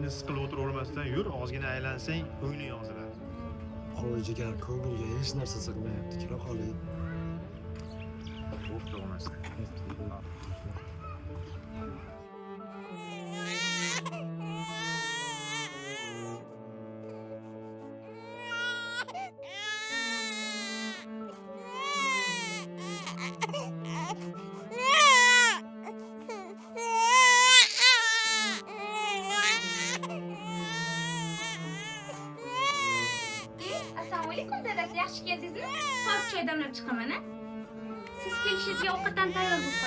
ko'nglingni siqilib o'tiravermasdan yur, ozgina aylansang, ko'ngling yoziladi. Qo'y jigar ko'ngilga hech narsa sig'mayapti. Kira qoling. Bo'pti bo'lmasa. Assalomu alaykum dadasi, yaxshi keldingizmi? Hozir choy damlab chiqaman, a? Siz kelishingizga ovqatdan tayyor bo'lib